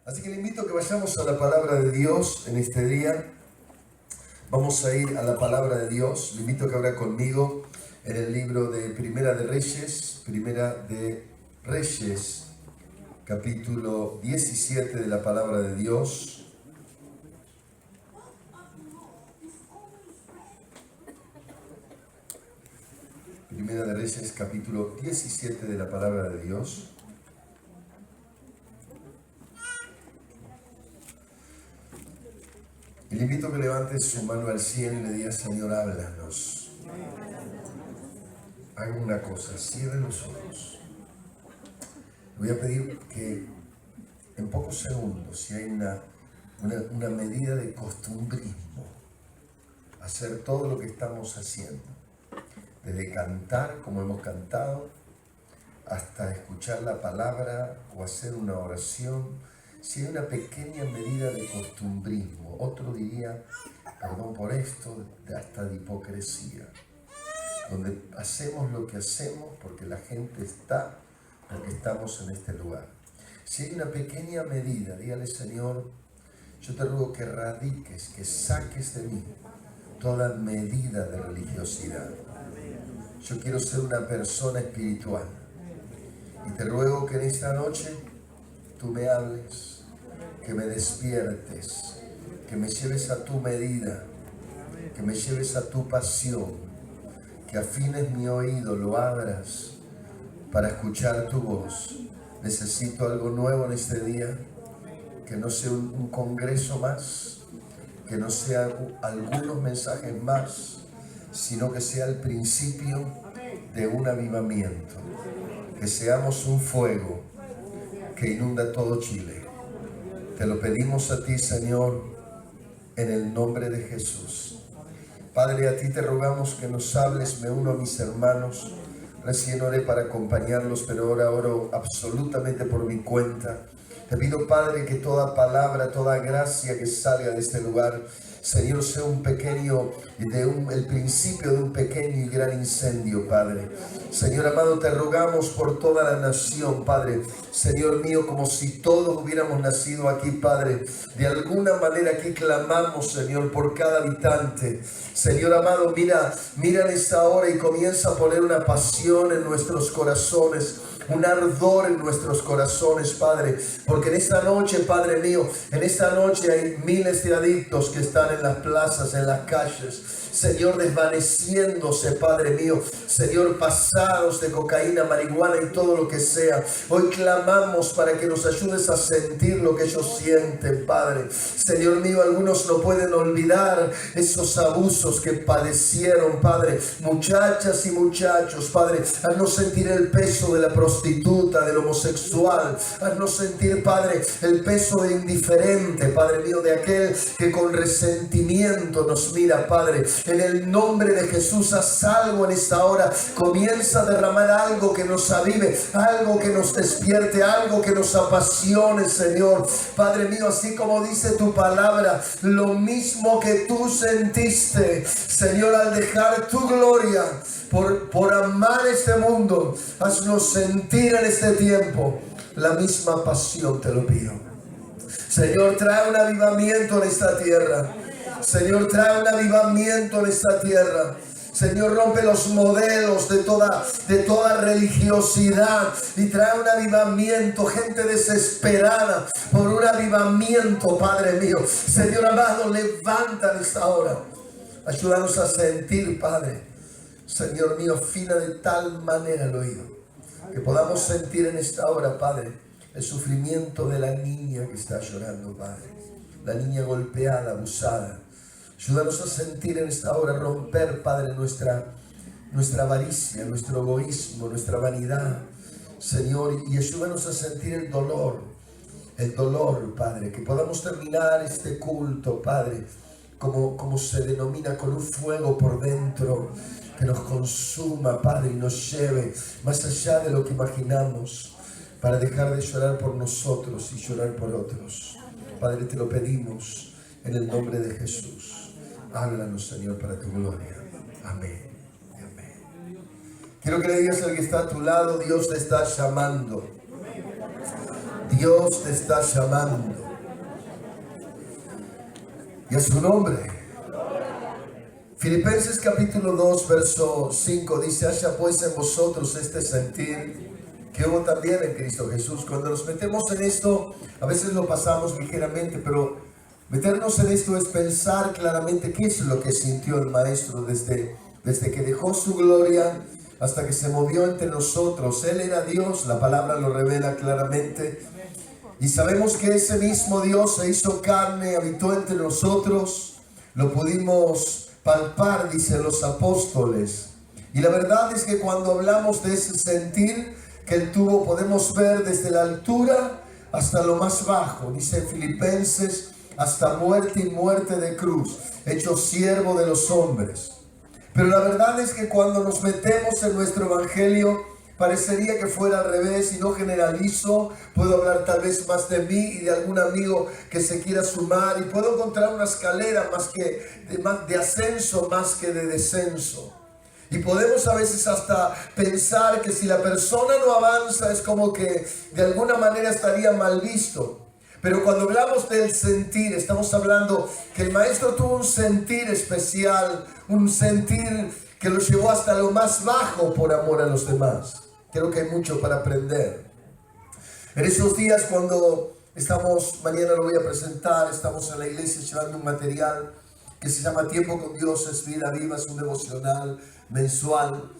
Así que le invito a que vayamos a la palabra de Dios en este día. Vamos a ir a la palabra de Dios. Le invito a que abra conmigo en el libro de Primera de Reyes, capítulo 17 de la palabra de Dios. Primera de Reyes, capítulo 17 de la palabra de Dios. Y le invito a que levante su mano al cielo y le diga: Señor, háblanos. Haga una cosa, cierre los ojos. Le voy a pedir que en pocos segundos, si hay una medida de costumbrismo, hacer todo lo que estamos haciendo, desde cantar como hemos cantado, hasta escuchar la palabra o hacer una oración. Si hay una pequeña medida de costumbrismo, otro diría, perdón por esto, hasta de hipocresía, donde hacemos lo que hacemos porque la gente está, porque estamos en este lugar. Si hay una pequeña medida, dígale: Señor, yo te ruego que erradiques, que saques de mí toda medida de religiosidad. Yo quiero ser una persona espiritual. Y te ruego que en esta noche tú me hables, que me despiertes, que me lleves a tu medida, que me lleves a tu pasión, que afines mi oído, lo abras para escuchar tu voz. Necesito algo nuevo en este día, que no sea un congreso más, que no sea algunos mensajes más, sino que sea el principio de un avivamiento, que seamos un fuego que inunda todo Chile. Te lo pedimos a ti, Señor, en el nombre de Jesús. Padre, a ti te rogamos que nos hables. Me uno a mis hermanos. Recién oré para acompañarlos, pero ahora oro absolutamente por mi cuenta. Te pido, Padre, que toda palabra, toda gracia que salga de este lugar, Señor, sea el principio de un pequeño y gran incendio, Padre. Señor amado, te rogamos por toda la nación, Padre. Señor mío, como si todos hubiéramos nacido aquí, Padre. De alguna manera aquí clamamos, Señor, por cada habitante. Señor amado, mira en esta hora y comienza a poner una pasión en nuestros corazones, un ardor en nuestros corazones, Padre, porque en esta noche, Padre mío, en esta noche hay miles de adictos que están en las plazas, en las calles, Señor, desvaneciéndose, Padre mío, Señor, pasados de cocaína, marihuana y todo lo que sea. Hoy clamamos para que nos ayudes a sentir lo que ellos sienten, Padre. Señor mío, algunos no pueden olvidar esos abusos que padecieron, Padre, muchachas y muchachos, Padre, al no sentir el peso de la prostituta, del homosexual, al no sentir, Padre, el peso de indiferente, Padre mío, de aquel que con resentimiento nos mira, Padre. En el nombre de Jesús, haz algo en esta hora. Comienza a derramar algo que nos avive, algo que nos despierte, algo que nos apasione, Señor. Padre mío, así como dice tu palabra, lo mismo que tú sentiste, Señor, al dejar tu gloria por amar este mundo, haznos sentir en este tiempo la misma pasión, te lo pido. Señor, trae un avivamiento en esta tierra. Señor, trae un avivamiento en esta tierra. Señor, rompe los modelos de toda religiosidad y trae un avivamiento, gente desesperada por un avivamiento, Padre mío. Señor amado, levanta en esta hora. Ayúdanos a sentir, Padre. Señor mío, afina de tal manera el oído que podamos sentir en esta hora, Padre, el sufrimiento de la niña que está llorando, Padre. La niña golpeada, abusada. Ayúdanos a sentir en esta hora, romper, Padre, nuestra avaricia, nuestro egoísmo, nuestra vanidad, Señor, y ayúdanos a sentir el dolor, Padre, que podamos terminar este culto, Padre, como se denomina, con un fuego por dentro, que nos consuma, Padre, y nos lleve más allá de lo que imaginamos, para dejar de llorar por nosotros y llorar por otros. Padre, te lo pedimos en el nombre de Jesús. Háblanos, Señor, para tu gloria. Amén. Amén. Quiero que le digas al que está a tu lado: Dios te está llamando. Dios te está llamando. Y a su nombre. Filipenses capítulo 2, verso 5 dice: haya pues en vosotros este sentir que hubo también en Cristo Jesús. Cuando nos metemos en esto, a veces lo pasamos ligeramente, pero meternos en esto es pensar claramente qué es lo que sintió el Maestro desde que dejó su gloria hasta que se movió entre nosotros. Él era Dios, la palabra lo revela claramente. Y sabemos que ese mismo Dios se hizo carne, habitó entre nosotros, lo pudimos palpar, dicen los apóstoles. Y la verdad es que cuando hablamos de ese sentir que Él tuvo, podemos ver desde la altura hasta lo más bajo. Dice Filipenses, hasta muerte y muerte de cruz, hecho siervo de los hombres. Pero la verdad es que cuando nos metemos en nuestro evangelio, parecería que fuera al revés, y no generalizo. Puedo hablar tal vez más de mí y de algún amigo que se quiera sumar, y puedo encontrar una escalera más de ascenso más que de descenso. Y podemos a veces hasta pensar que si la persona no avanza es como que de alguna manera estaría mal visto. Pero cuando hablamos del sentir, estamos hablando que el Maestro tuvo un sentir especial, un sentir que lo llevó hasta lo más bajo por amor a los demás. Creo que hay mucho para aprender. En esos días cuando estamos, mañana lo voy a presentar, estamos en la iglesia llevando un material que se llama Tiempo con Dios es Vida Viva, es un devocional mensual.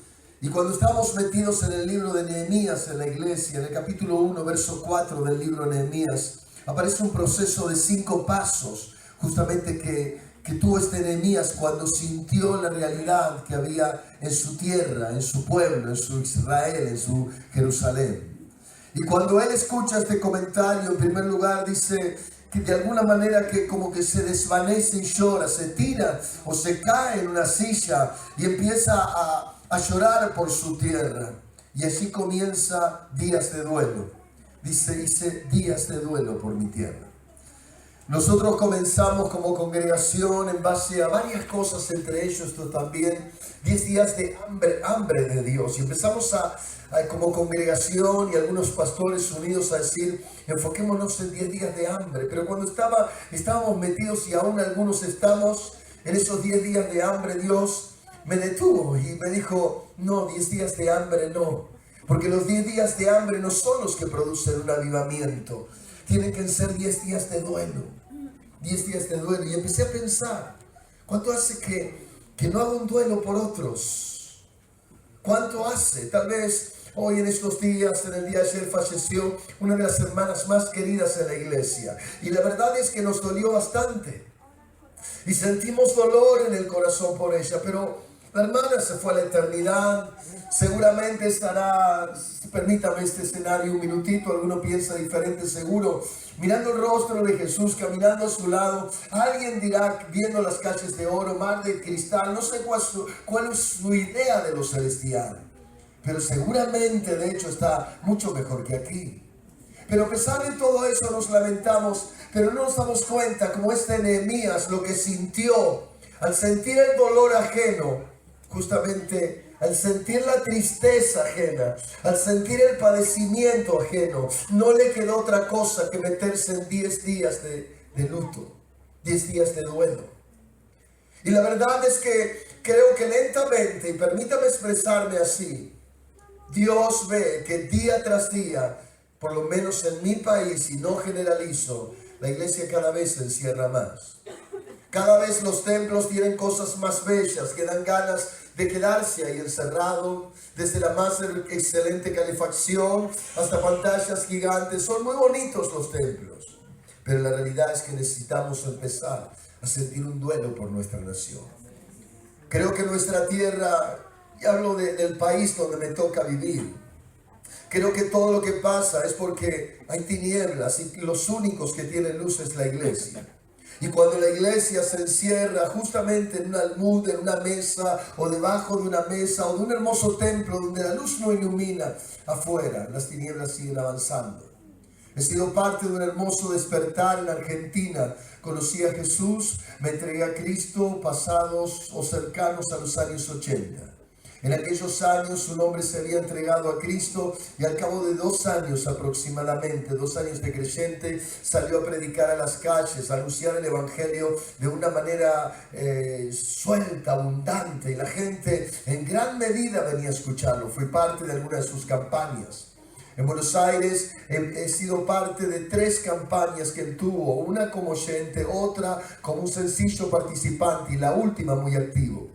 Y cuando estamos metidos en el libro de Nehemías en la iglesia, en el capítulo 1, verso 4 del libro de Nehemías, aparece un proceso de 5 pasos, justamente que tuvo Nehemías cuando sintió la realidad que había en su tierra, en su pueblo, en su Israel, en su Jerusalén. Y cuando él escucha este comentario, en primer lugar dice que de alguna manera que como que se desvanece y llora, se tira o se cae en una silla y empieza a llorar por su tierra. Y así comienza días de duelo. Dice días de duelo por mi tierra. Nosotros comenzamos como congregación en base a varias cosas, entre ellos esto también, 10 días de hambre de Dios. Y empezamos como congregación y algunos pastores unidos a decir, enfoquémonos en 10 días de hambre. Pero cuando estábamos metidos, y aún algunos estamos en esos 10 días de hambre, Dios me detuvo y me dijo, no, 10 días de hambre no. Porque los 10 días de hambre no son los que producen un avivamiento. Tienen que ser 10 días de duelo. 10 días de duelo. Y empecé a pensar, ¿cuánto hace que no hago un duelo por otros? ¿Cuánto hace? Tal vez hoy en estos días, en el día de ayer, falleció una de las hermanas más queridas en la iglesia. Y la verdad es que nos dolió bastante. Y sentimos dolor en el corazón por ella, pero la hermana se fue a la eternidad. Seguramente estará, permítame este escenario un minutito, alguno piensa diferente seguro, mirando el rostro de Jesús, caminando a su lado. Alguien dirá, viendo las calles de oro, mar de cristal, no sé cuál es su idea de lo celestial, pero seguramente de hecho está mucho mejor que aquí. Pero a pesar de todo eso nos lamentamos, pero no nos damos cuenta como Nehemías lo que sintió al sentir el dolor ajeno. Justamente al sentir la tristeza ajena, al sentir el padecimiento ajeno, no le quedó otra cosa que meterse en 10 días de luto, 10 días de duelo. Y la verdad es que creo que lentamente, y permítame expresarme así, Dios ve que día tras día, por lo menos en mi país, y no generalizo, la iglesia cada vez se encierra más. Cada vez los templos tienen cosas más bellas que dan ganas de quedarse ahí encerrado, desde la más excelente calefacción hasta pantallas gigantes. Son muy bonitos los templos, pero la realidad es que necesitamos empezar a sentir un duelo por nuestra nación. Creo que nuestra tierra, y hablo del país donde me toca vivir, creo que todo lo que pasa es porque hay tinieblas y los únicos que tienen luz es la iglesia. Y cuando la iglesia se encierra justamente en un almud, en una mesa, o debajo de una mesa, o de un hermoso templo donde la luz no ilumina, afuera las tinieblas siguen avanzando. He sido parte de un hermoso despertar en Argentina. Conocí a Jesús, me entregué a Cristo pasados o cercanos a los años 80. En aquellos años un hombre se había entregado a Cristo y al cabo de 2 años aproximadamente, 2 años de creyente, salió a predicar a las calles, a anunciar el Evangelio de una manera suelta, abundante, y la gente en gran medida venía a escucharlo. Fui parte de alguna de sus campañas. En Buenos Aires he sido parte de 3 campañas que él tuvo, una como oyente, otra como un sencillo participante y la última muy activo.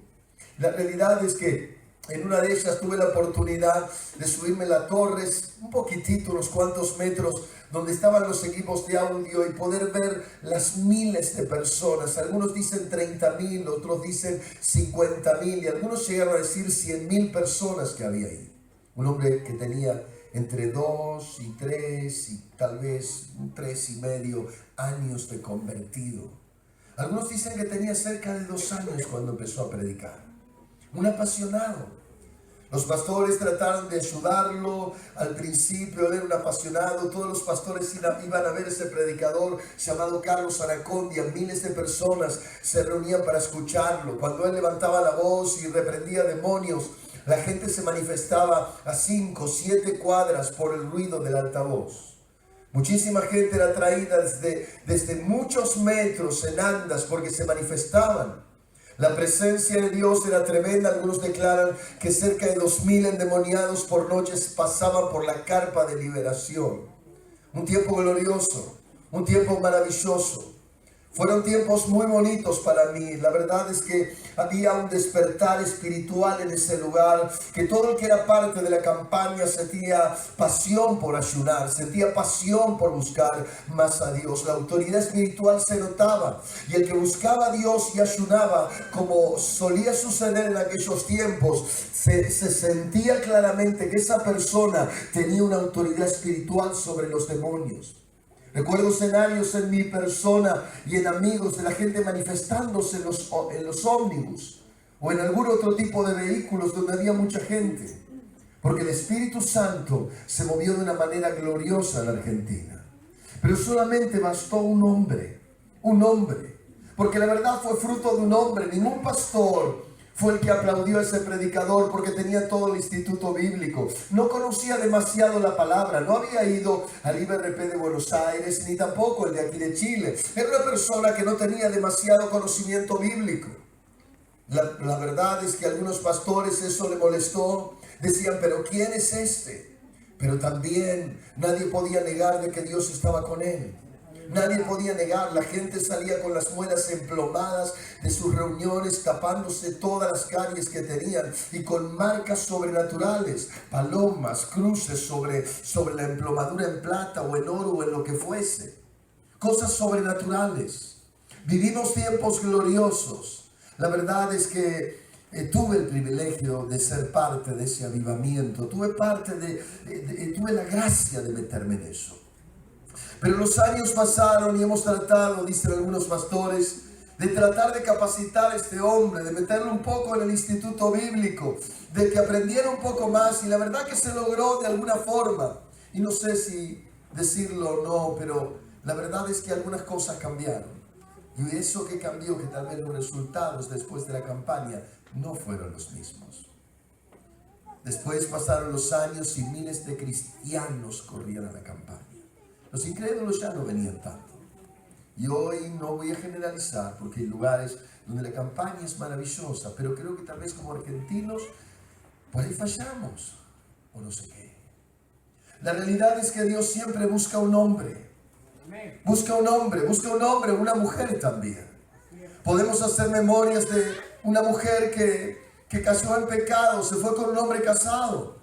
La realidad es que en una de ellas tuve la oportunidad de subirme a la torre, un poquitito, unos cuantos metros, donde estaban los equipos de audio y poder ver las miles de personas. Algunos dicen 30.000, otros dicen 50.000 y algunos llegaron a decir 100.000 personas que había ahí. Un hombre que tenía entre 2 y 3 y tal vez 3,5 años de convertido. Algunos dicen que tenía cerca de 2 años cuando empezó a predicar. Un apasionado. Los pastores trataron de ayudarlo al principio, él era un apasionado. Todos los pastores iban a ver ese predicador llamado Carlos Aracondia. Miles de personas se reunían para escucharlo. Cuando él levantaba la voz y reprendía demonios, la gente se manifestaba a 5, 7 cuadras por el ruido del altavoz. Muchísima gente era traída desde muchos metros en andas porque se manifestaban. La presencia de Dios era tremenda. Algunos declaran que cerca de 2,000 endemoniados por noches pasaban por la carpa de liberación. Un tiempo glorioso, un tiempo maravilloso. Fueron tiempos muy bonitos para mí. La verdad es que había un despertar espiritual en ese lugar, que todo el que era parte de la campaña sentía pasión por ayunar, sentía pasión por buscar más a Dios. La autoridad espiritual se notaba, y el que buscaba a Dios y ayunaba, como solía suceder en aquellos tiempos, se sentía claramente que esa persona tenía una autoridad espiritual sobre los demonios. Recuerdo escenarios en mi persona y en amigos de la gente manifestándose en los ómnibus o en algún otro tipo de vehículos donde había mucha gente, porque el Espíritu Santo se movió de una manera gloriosa en Argentina. Pero solamente bastó un hombre, porque la verdad fue fruto de un hombre. Ningún pastor fue el que aplaudió a ese predicador porque tenía todo el instituto bíblico. No conocía demasiado la palabra, no había ido al IBRP de Buenos Aires, ni tampoco el de aquí de Chile. Era una persona que no tenía demasiado conocimiento bíblico. La verdad es que a algunos pastores eso le molestó. Decían, pero ¿quién es este? Pero también nadie podía negar de que Dios estaba con él. Nadie podía negar. La gente salía con las muelas emplomadas de sus reuniones, tapándose todas las caries que tenían y con marcas sobrenaturales, palomas, cruces sobre la emplomadura en plata o en oro o en lo que fuese. Cosas sobrenaturales. Vivimos tiempos gloriosos. La verdad es que tuve el privilegio de ser parte de ese avivamiento. Tuve la gracia de meterme en eso. Pero los años pasaron y hemos tratado, dicen algunos pastores, de tratar de capacitar a este hombre, de meterlo un poco en el instituto bíblico, de que aprendiera un poco más, y la verdad que se logró de alguna forma. Y no sé si decirlo o no, pero la verdad es que algunas cosas cambiaron. Y eso que cambió, que tal vez los resultados después de la campaña no fueron los mismos. Después pasaron los años y miles de cristianos corrían a la campaña. Los incrédulos ya no venían tanto. Y hoy no voy a generalizar porque hay lugares donde la campaña es maravillosa, pero creo que tal vez como argentinos por ahí fallamos o no sé qué. La realidad es que Dios siempre busca un hombre. Busca un hombre, una mujer también. Podemos hacer memorias de una mujer que cayó en pecado, se fue con un hombre casado.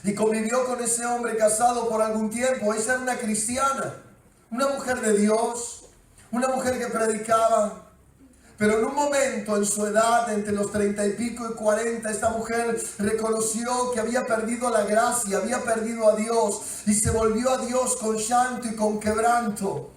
Y convivió con ese hombre casado por algún tiempo. Ella era una cristiana, una mujer de Dios, una mujer que predicaba. Pero en un momento, en su edad, entre los 30 y pico y 40, esta mujer reconoció que había perdido la gracia, había perdido a Dios. Y se volvió a Dios con llanto y con quebranto.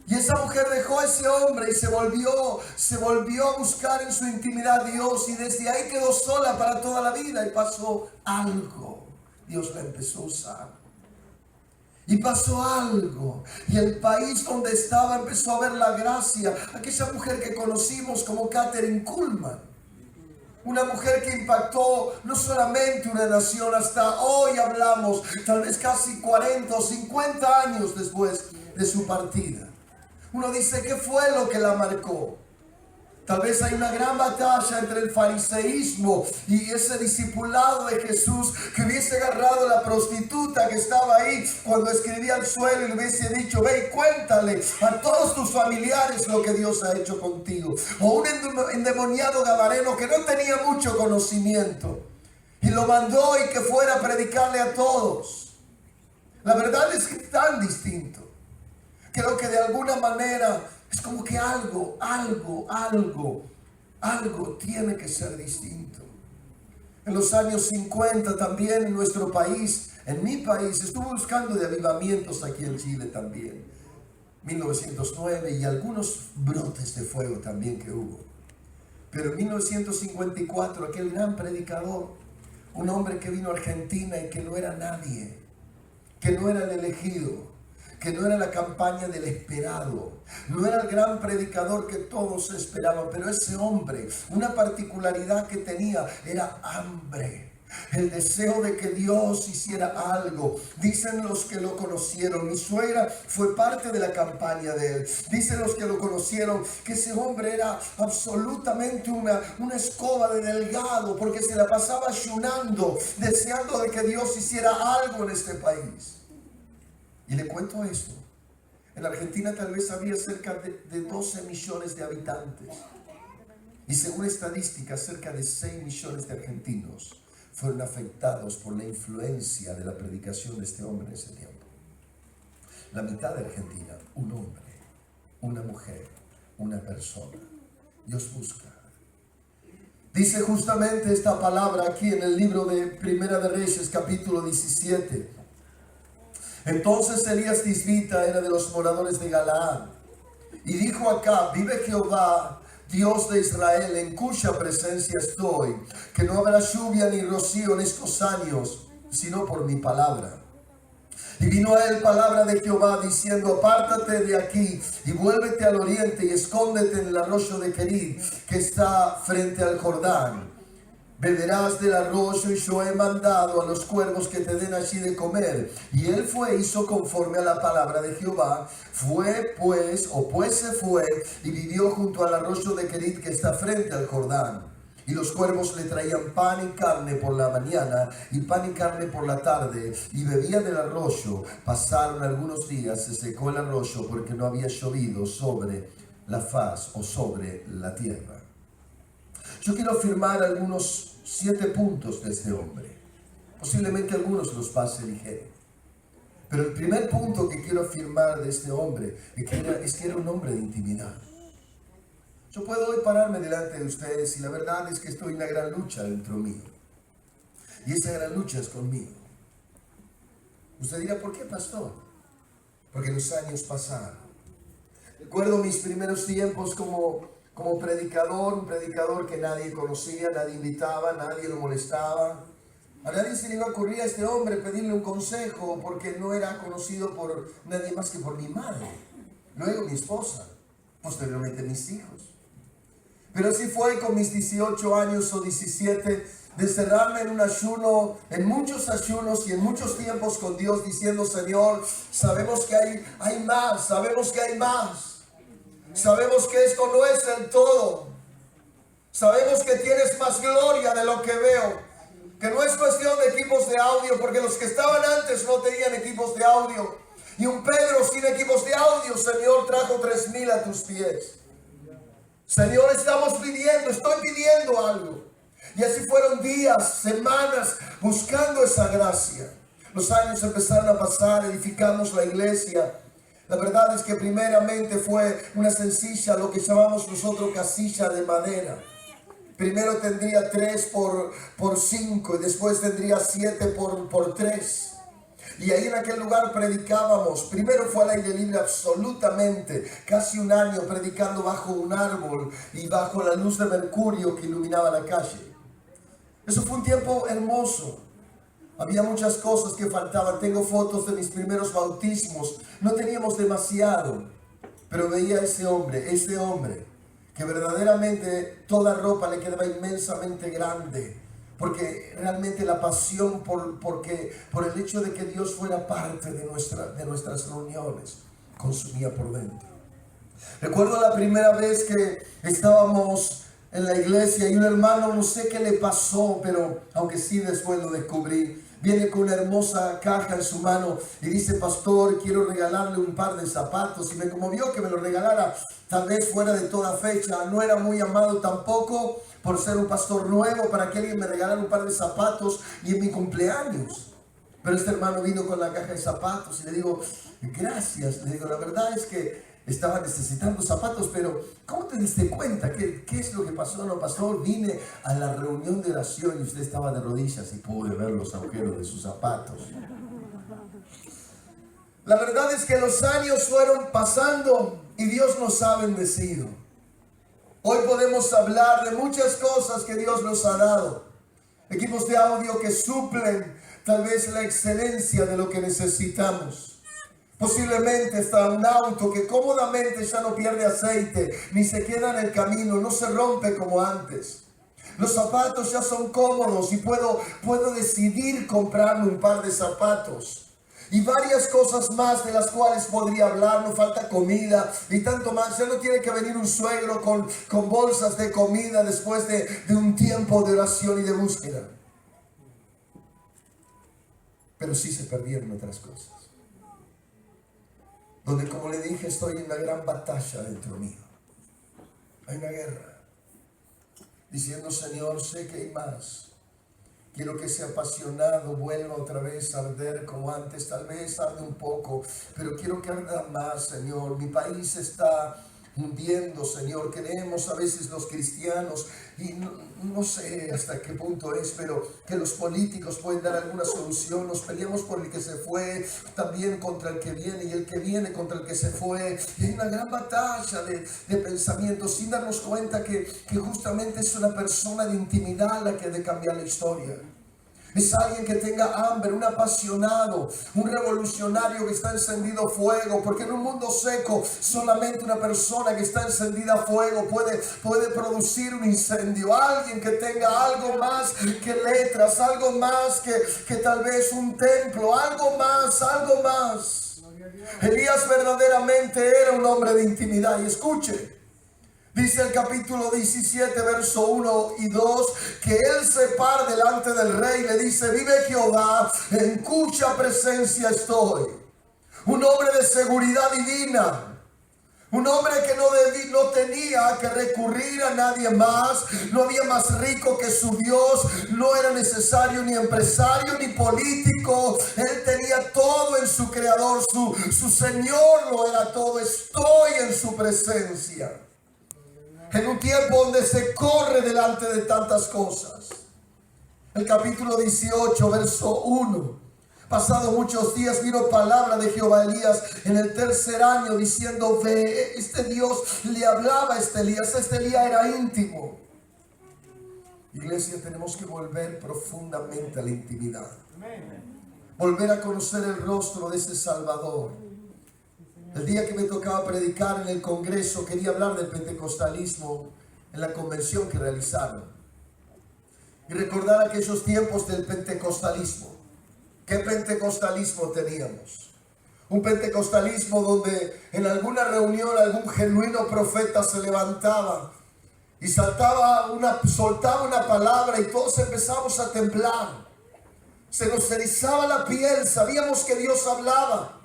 Y esa mujer dejó a ese hombre y se volvió a buscar en su intimidad a Dios. Y desde ahí quedó sola para toda la vida. Y pasó algo. Dios la empezó a usar. Y pasó algo. Y el país donde estaba empezó a ver la gracia. Aquella mujer que conocimos como Catherine Kuhlman. Una mujer que impactó no solamente una nación, hasta hoy hablamos, tal vez casi 40 o 50 años después de su partida. Uno dice, ¿qué fue lo que la marcó? Tal vez hay una gran batalla entre el fariseísmo y ese discipulado de Jesús, que hubiese agarrado a la prostituta que estaba ahí cuando escribía al suelo y le hubiese dicho, ve y cuéntale a todos tus familiares lo que Dios ha hecho contigo. O un endemoniado gadareno que no tenía mucho conocimiento y lo mandó y que fuera a predicarle a todos. La verdad es que es tan distinto. Creo que de alguna manera es como que algo tiene que ser distinto. En los años 50 también en nuestro país, en mi país, estuve buscando de avivamientos aquí en Chile también. 1909 y algunos brotes de fuego también que hubo. Pero en 1954 aquel gran predicador, un hombre que vino a Argentina y que no era nadie, que no era el elegido, que no era la campaña del esperado, no era el gran predicador que todos esperaban, pero ese hombre, una particularidad que tenía era hambre, el deseo de que Dios hiciera algo. Dicen los que lo conocieron, mi suegra fue parte de la campaña de él, dicen los que lo conocieron que ese hombre era absolutamente una escoba de delgado, porque se la pasaba ayunando, deseando de que Dios hiciera algo en este país. Y le cuento esto, en Argentina tal vez había cerca de 12 millones de habitantes. Y según estadísticas, cerca de 6 millones de argentinos fueron afectados por la influencia de la predicación de este hombre en ese tiempo. La mitad de Argentina, un hombre, una mujer, una persona. Dios busca. Dice justamente esta palabra aquí en el libro de Primera de Reyes, capítulo 17. Entonces Elías Tisbita era de los moradores de Galaad, y dijo Acab, vive Jehová, Dios de Israel, en cuya presencia estoy, que no habrá lluvia ni rocío en estos años, sino por mi palabra. Y vino a él palabra de Jehová diciendo, apártate de aquí y vuélvete al oriente y escóndete en el arroyo de Querid, que está frente al Jordán. Beberás del arroyo y yo he mandado a los cuervos que te den allí de comer. Y él fue, hizo conforme a la palabra de Jehová. Fue pues se fue y vivió junto al arroyo de Querid que está frente al Jordán. Y los cuervos le traían pan y carne por la mañana y pan y carne por la tarde, y bebía del arroyo. Pasaron algunos días, se secó el arroyo porque no había llovido sobre la faz o sobre la tierra. Yo quiero afirmar algunos 7 puntos de este hombre. Posiblemente algunos los pase ligero. Pero el primer punto que quiero afirmar de este hombre es que era un hombre de intimidad. Yo puedo hoy pararme delante de ustedes y la verdad es que estoy en una gran lucha dentro mío. Y esa gran lucha es conmigo. Usted dirá, ¿por qué, pastor? Porque los años pasaron. Recuerdo mis primeros tiempos como predicador, un predicador que nadie conocía, nadie invitaba, nadie lo molestaba. A nadie se le iba a ocurrir a este hombre pedirle un consejo porque no era conocido por nadie más que por mi madre, luego mi esposa, posteriormente mis hijos. Pero así fue con mis 18 años o 17, de cerrarme en un ayuno, en muchos ayunos y en muchos tiempos con Dios, diciendo, Señor, sabemos que hay más, sabemos que hay más. Sabemos que esto no es el todo. Sabemos que tienes más gloria de lo que veo. Que no es cuestión de equipos de audio, porque los que estaban antes no tenían equipos de audio. Y un Pedro sin equipos de audio, Señor, trajo 3,000 a tus pies. Señor, estoy pidiendo algo. Y así fueron días, semanas, buscando esa gracia. Los años empezaron a pasar, edificamos la iglesia. La verdad es que primeramente fue una sencilla, lo que llamamos nosotros casilla de madera. Primero tendría 3 por 5 y después tendría 7 por 3. Y ahí en aquel lugar predicábamos. Primero fue al aire libre absolutamente, casi un año predicando bajo un árbol y bajo la luz de mercurio que iluminaba la calle. Eso fue un tiempo hermoso. Había muchas cosas que faltaban. Tengo fotos de mis primeros bautismos. No teníamos demasiado, pero veía a ese hombre que verdaderamente toda ropa le quedaba inmensamente grande, porque realmente la pasión por el hecho de que Dios fuera parte de nuestras reuniones consumía por dentro. Recuerdo la primera vez que estábamos en la iglesia y un hermano, no sé qué le pasó, pero aunque sí después lo descubrí, viene con una hermosa caja en su mano y dice: pastor, quiero regalarle un par de zapatos. Y me conmovió que me lo regalara, tal vez fuera de toda fecha. No era muy amado tampoco por ser un pastor nuevo para que alguien me regalara un par de zapatos y en mi cumpleaños. Pero este hermano vino con la caja de zapatos y le digo: gracias. Le digo: la verdad es que estaba necesitando zapatos, pero ¿cómo te diste cuenta? ¿Qué es lo que pasó? No, pastor, vine a la reunión de oración y usted estaba de rodillas y pude ver los agujeros de sus zapatos. La verdad es que los años fueron pasando y Dios nos ha bendecido. Hoy podemos hablar de muchas cosas que Dios nos ha dado. Equipos de audio que suplen tal vez la excelencia de lo que necesitamos. Posiblemente está un auto que cómodamente ya no pierde aceite, ni se queda en el camino, no se rompe como antes. Los zapatos ya son cómodos y puedo decidir comprarme un par de zapatos. Y varias cosas más de las cuales podría hablar. No falta comida y tanto más. Ya no tiene que venir un suegro con bolsas de comida después de un tiempo de oración y de búsqueda. Pero sí se perdieron otras cosas. Donde, como le dije, estoy en una gran batalla dentro mío. Hay una guerra. Diciendo: Señor, sé que hay más. Quiero que ese apasionado vuelva otra vez a arder como antes. Tal vez arde un poco, pero quiero que arda más, Señor. Mi país está hundiendo, Señor. Creemos a veces los cristianos, y no sé hasta qué punto es, pero que los políticos pueden dar alguna solución. Nos peleamos por el que se fue, también contra el que viene, y el que viene contra el que se fue. Y hay una gran batalla de pensamientos, sin darnos cuenta que justamente es una persona de intimidad la que ha de cambiar la historia. Es alguien que tenga hambre, un apasionado, un revolucionario que está encendido a fuego, porque en un mundo seco solamente una persona que está encendida a fuego puede producir un incendio. Alguien que tenga algo más que letras, algo más que tal vez un templo, algo más. Elías verdaderamente era un hombre de intimidad. Y escuche, dice el capítulo 17, verso 1 y 2, que él se para delante del rey y le dice: vive Jehová, en cuya presencia estoy. Un hombre de seguridad divina. Un hombre que no tenía que recurrir a nadie más. No había más rico que su Dios. No era necesario ni empresario ni político. Él tenía todo en su Creador. Su Señor lo era todo. Estoy en su presencia. En un tiempo donde se corre delante de tantas cosas. El capítulo 18, verso 1. Pasados muchos días vino palabra de Jehová a Elías en el tercer año, diciendo: ve. Este Dios le hablaba a Elías. Elías era íntimo. Iglesia, tenemos que volver profundamente a la intimidad. Volver a conocer el rostro de ese Salvador. El día que me tocaba predicar en el Congreso, quería hablar del pentecostalismo en la convención que realizaron. Y recordar aquellos tiempos del pentecostalismo. ¿Qué pentecostalismo teníamos? Un pentecostalismo donde en alguna reunión algún genuino profeta se levantaba y soltaba una palabra y todos empezamos a temblar. Se nos erizaba la piel, sabíamos que Dios hablaba.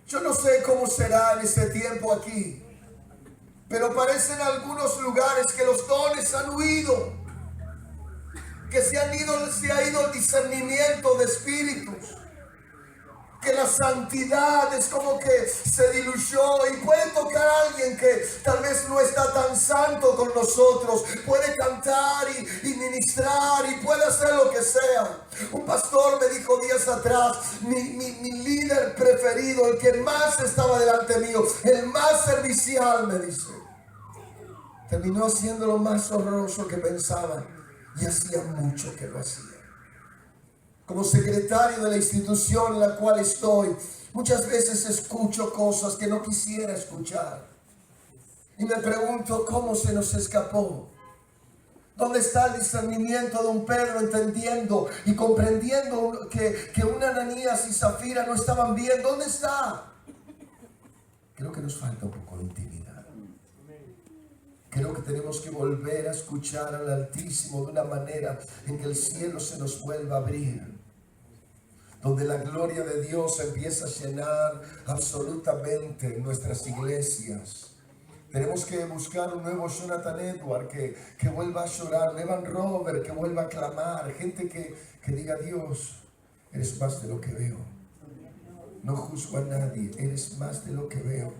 Yo no sé cómo será en este tiempo aquí, pero parece en algunos lugares que los dones han huido, que se ha ido el discernimiento de espíritus, que la santidad es como que se diluyó. Y puede tocar a alguien que tal vez no está tan santo con nosotros, puede cantar y ministrar y puede hacer lo que sea. Un pastor me dijo días atrás: mi líder preferido, el que más estaba delante mío, el más servicial, me dice, terminó haciendo lo más horroroso que pensaba, y hacía mucho que lo hacía. Como secretario de la institución en la cual estoy, muchas veces escucho cosas que no quisiera escuchar. Y me pregunto cómo se nos escapó. ¿Dónde está el discernimiento de un Pedro entendiendo y comprendiendo que un Ananías y Zafira no estaban bien? ¿Dónde está? Creo que nos falta un poco de intimidad. Creo que tenemos que volver a escuchar al Altísimo de una manera en que el cielo se nos vuelva a abrir, donde la gloria de Dios empieza a llenar absolutamente nuestras iglesias. Tenemos que buscar un nuevo Jonathan Edward que vuelva a llorar, un Evan Robert que vuelva a clamar, gente que diga: Dios, eres más de lo que veo. No juzgo a nadie, eres más de lo que veo.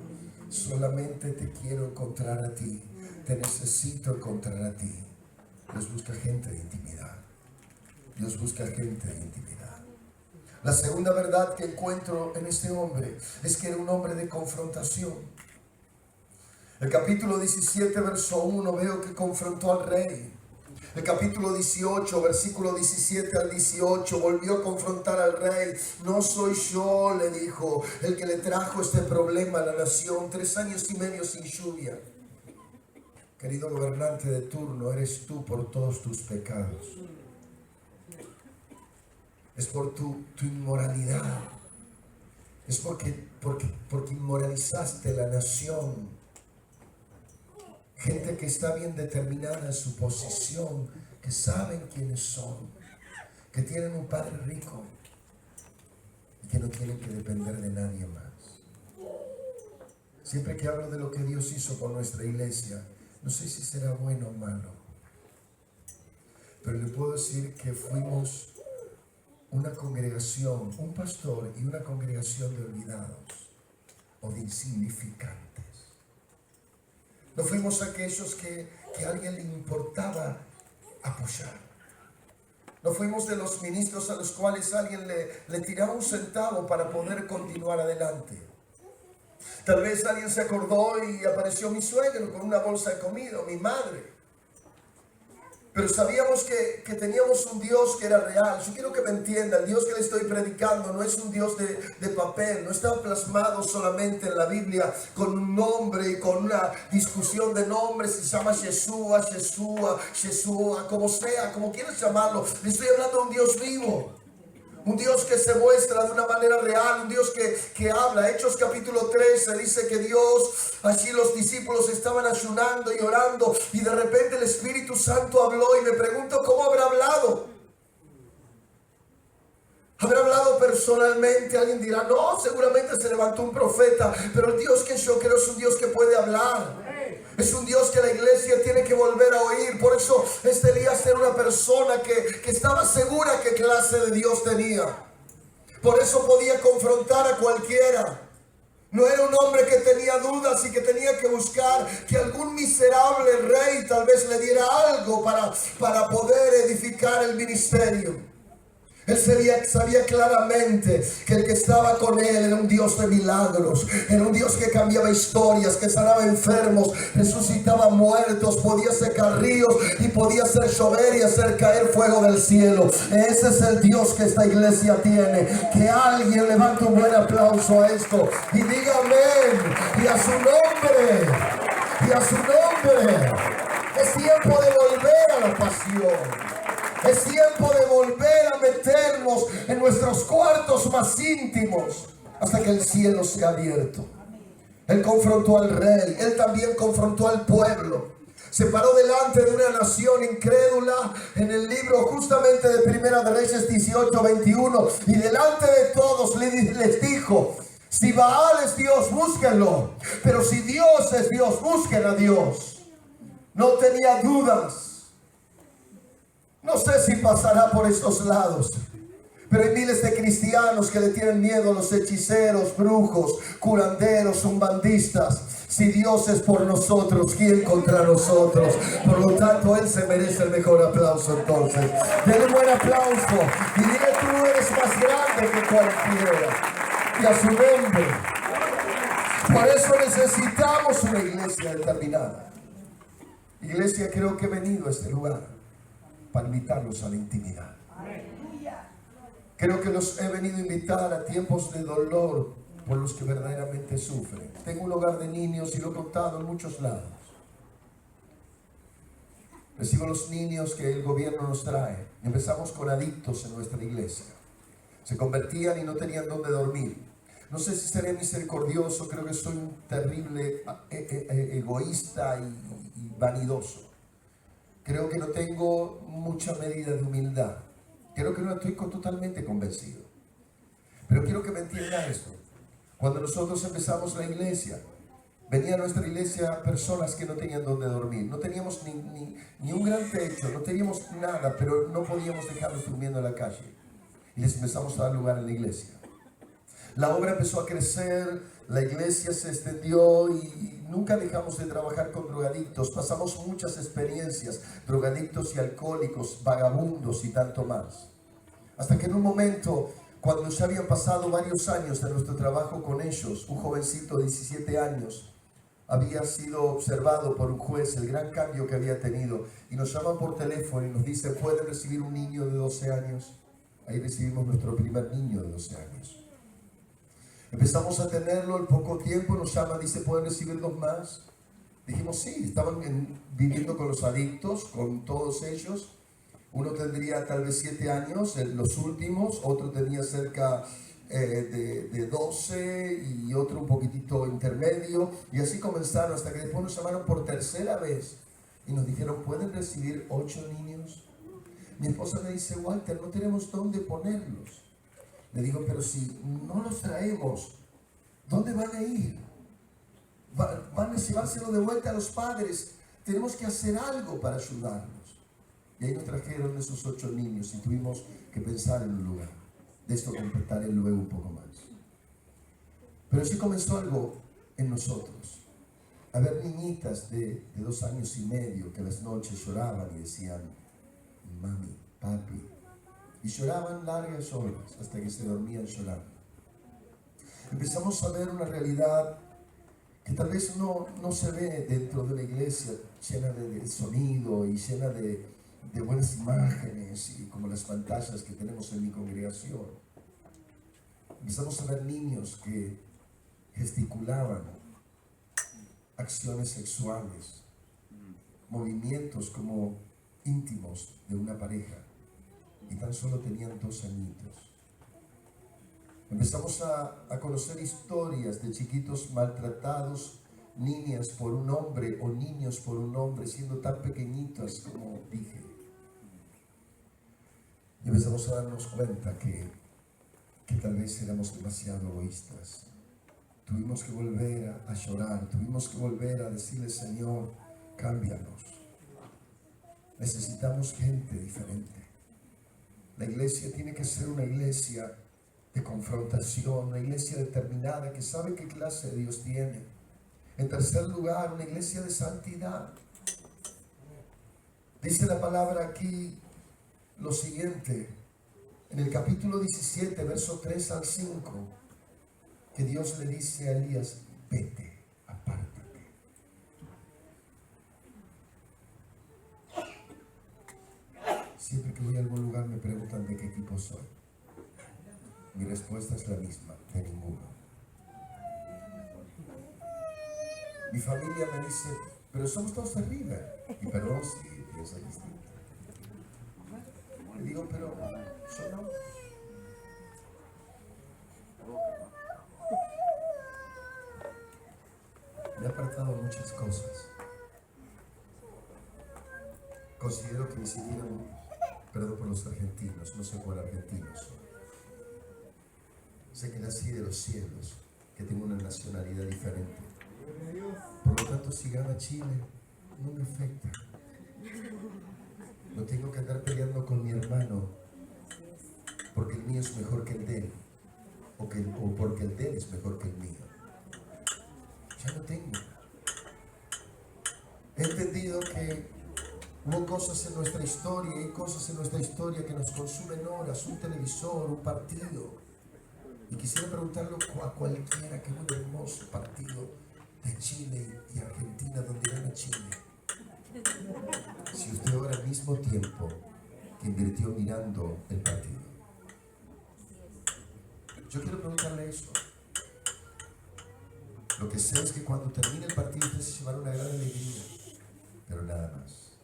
Solamente te quiero encontrar a ti, te necesito encontrar a ti. Dios busca gente de intimidad. Dios busca gente de intimidad. La segunda verdad que encuentro en este hombre es que era un hombre de confrontación. El capítulo 17, verso 1, veo que confrontó al rey. El capítulo 18, versículo 17 al 18, volvió a confrontar al rey. No soy yo, le dijo, el que le trajo este problema a la nación. 3 años y medio sin lluvia. Querido gobernante de turno, eres tú por todos tus pecados. Es por tu inmoralidad. Es porque inmoralizaste la nación. Gente que está bien determinada en su posición, que saben quiénes son, que tienen un padre rico y que no tienen que depender de nadie más. Siempre que hablo de lo que Dios hizo por nuestra iglesia, no sé si será bueno o malo, pero le puedo decir que fuimos una congregación, un pastor y una congregación de olvidados o de insignificantes. No fuimos aquellos que a alguien le importaba apoyar. No fuimos de los ministros a los cuales alguien le tiraba un centavo para poder continuar adelante. Tal vez alguien se acordó y apareció mi suegro con una bolsa de comida, o mi madre. Pero sabíamos que teníamos un Dios que era real. Yo quiero que me entienda, el Dios que le estoy predicando no es un Dios de papel, no está plasmado solamente en la Biblia con un nombre y con una discusión de nombres, se llama Yeshua, como sea, como quieras llamarlo. Le estoy hablando de un Dios vivo. Un Dios que se muestra de una manera real, un Dios que habla. Hechos capítulo 13 dice que Dios, allí los discípulos estaban ayunando y orando y de repente el Espíritu Santo habló y me pregunto cómo habrá hablado. ¿Habrá hablado personalmente? Alguien dirá, no, seguramente se levantó un profeta, pero el Dios que yo creo es un Dios que puede hablar. Es un Dios que la iglesia tiene que volver a oír. Por eso Elías era una persona que estaba segura qué clase de Dios tenía. Por eso podía confrontar a cualquiera. No era un hombre que tenía dudas y que tenía que buscar que algún miserable rey tal vez le diera algo para poder edificar el ministerio. Él sabía claramente que el que estaba con él era un Dios de milagros, era un Dios que cambiaba historias, que sanaba enfermos, resucitaba muertos, podía secar ríos y podía hacer llover y hacer caer fuego del cielo. Ese es el Dios que esta iglesia tiene. Que alguien levante un buen aplauso a esto y diga amén, y a su nombre, y a su nombre. Es tiempo de volver a la pasión. Es tiempo de volver a meternos en nuestros cuartos más íntimos hasta que el cielo sea abierto. Él confrontó al rey, él también confrontó al pueblo. Se paró delante de una nación incrédula en el libro justamente de Primera de Reyes 18:21 y delante de todos les dijo: si Baal es Dios, búsquenlo, pero si Dios es Dios, busquen a Dios. No tenía dudas. No sé si pasará por estos lados, pero hay miles de cristianos que le tienen miedo a los hechiceros, brujos, curanderos, umbandistas. Si Dios es por nosotros, ¿quién contra nosotros? Por lo tanto, Él se merece el mejor aplauso entonces. Denle un buen aplauso y dile: tú eres más grande que cualquiera. Y a su nombre. Por eso necesitamos una iglesia determinada. Iglesia, creo que he venido a este lugar para invitarlos a la intimidad. Creo que los he venido a invitar a tiempos de dolor por los que verdaderamente sufren. Tengo un hogar de niños y lo he contado en muchos lados. Recibo los niños que el gobierno nos trae. Empezamos con adictos en nuestra iglesia. Se convertían y no tenían dónde dormir. No sé si seré misericordioso, creo que soy un terrible egoísta y vanidoso. Creo que no tengo mucha medida de humildad. Creo que no estoy totalmente convencido. Pero quiero que me entienda esto. Cuando nosotros empezamos la iglesia, venía a nuestra iglesia personas que no tenían dónde dormir. No teníamos ni un gran techo, no teníamos nada, pero no podíamos dejarlos durmiendo en la calle. Y les empezamos a dar lugar en la iglesia. La obra empezó a crecer, la iglesia se extendió y nunca dejamos de trabajar con drogadictos. Pasamos muchas experiencias, drogadictos y alcohólicos, vagabundos y tanto más. Hasta que en un momento, cuando ya habían pasado varios años de nuestro trabajo con ellos, un jovencito de 17 años había sido observado por un juez el gran cambio que había tenido y nos llama por teléfono y nos dice: ¿puede recibir un niño de 12 años? Ahí recibimos nuestro primer niño de 12 años. Empezamos a tenerlo, al poco tiempo nos llama, dice: ¿pueden recibir 2 más? Dijimos sí, estaban viviendo con los adictos, con todos ellos. Uno tendría tal vez 7 años, los últimos, otro tenía cerca de 12 y otro un poquitito intermedio. Y así comenzaron hasta que después nos llamaron por tercera vez y nos dijeron: ¿pueden recibir 8 niños? Mi esposa me dice: Walter, no tenemos dónde ponerlos. Le digo: pero si no los traemos, ¿dónde van a ir? Van a llevárselo de vuelta a los padres. Tenemos que hacer algo para ayudarlos. Y ahí nos trajeron esos 8 niños y tuvimos que pensar en un lugar. De esto completaré luego un poco más. Pero sí comenzó algo en nosotros. A ver niñitas de 2 años y medio que las noches lloraban y decían: mami, papi. Y lloraban largas horas hasta que se dormían llorando. Empezamos a ver una realidad que tal vez no se ve dentro de una iglesia llena de sonido y llena de buenas imágenes y como las pantallas que tenemos en mi congregación. Empezamos a ver niños que gesticulaban, acciones sexuales, movimientos como íntimos de una pareja, y tan solo tenían 2 añitos. Empezamos a conocer historias de chiquitos maltratados, niñas por un hombre o niños por un hombre, siendo tan pequeñitos como dije. Y empezamos a darnos cuenta que tal vez éramos demasiado egoístas. Tuvimos que volver a llorar, tuvimos que volver a decirle: Señor, cámbianos. Necesitamos gente diferente. La iglesia tiene que ser una iglesia de confrontación, una iglesia determinada que sabe qué clase de Dios tiene. En tercer lugar, una iglesia de santidad. Dice la palabra aquí lo siguiente, en el capítulo 17, verso 3 al 5, que Dios le dice a Elías: vete, apártate. Siempre que voy a algún lugar me preguntan de qué equipo soy. Mi respuesta es la misma: de ninguno. Mi familia me dice: pero somos todos de River. Y perdón si piensa distinto. Le digo: pero yo no. Me ha apartado muchas cosas. Considero que ni siquiera, perdón por los argentinos, no sé cuál argentino soy. Sé que nací de los cielos, que tengo una nacionalidad diferente. Por lo tanto, si gana Chile, no me afecta. No tengo que andar peleando con mi hermano porque el mío es mejor que el de él, o porque el de él es mejor que el mío. Ya no tengo. He entendido que hubo cosas en nuestra historia, hay cosas en nuestra historia que nos consumen horas, un televisor, un partido. Y quisiera preguntarle a cualquiera: que muy hermoso partido de Chile y Argentina donde gana Chile. Si usted ahora al mismo tiempo que invirtió mirando el partido. Yo quiero preguntarle eso. Lo que sé es que cuando termine el partido usted se llevará una gran alegría, pero nada más.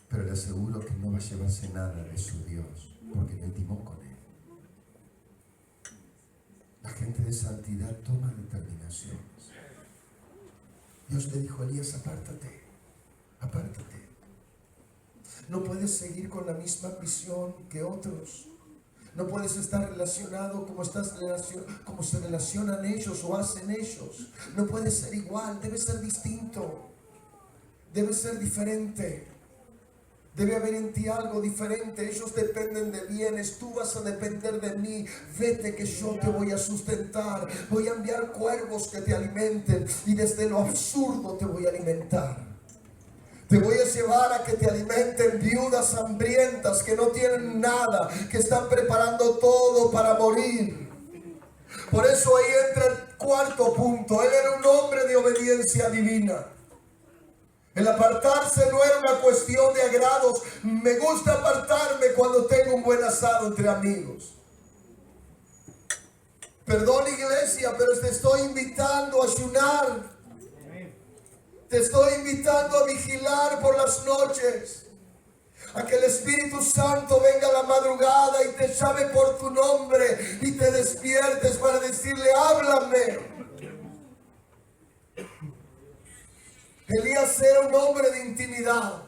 Pero le aseguro que no va a llevarse nada de su Dios, porque no intimó con Él. La gente de santidad toma determinaciones. Dios le dijo a Elías, apártate, apártate. No puedes seguir con la misma visión que otros. No puedes estar relacionado como se relacionan ellos o hacen ellos. No puedes ser igual, debes ser distinto. Debes ser diferente. Debe haber en ti algo diferente. Ellos dependen de bienes, tú vas a depender de mí. Vete que yo te voy a sustentar. Voy a enviar cuervos que te alimenten y desde lo absurdo te voy a alimentar. Te voy a llevar a que te alimenten viudas hambrientas que no tienen nada, que están preparando todo para morir. Por eso ahí entra el cuarto punto. Él era un hombre de obediencia divina. El apartarse no era una cuestión de agrados. Me gusta apartarme cuando tengo un buen asado entre amigos. Perdón, iglesia, pero te estoy invitando a ayunar. Te estoy invitando a vigilar por las noches. A que el Espíritu Santo venga a la madrugada y te llame por tu nombre y te despiertes para decirle, háblame. Elías era un hombre de intimidad.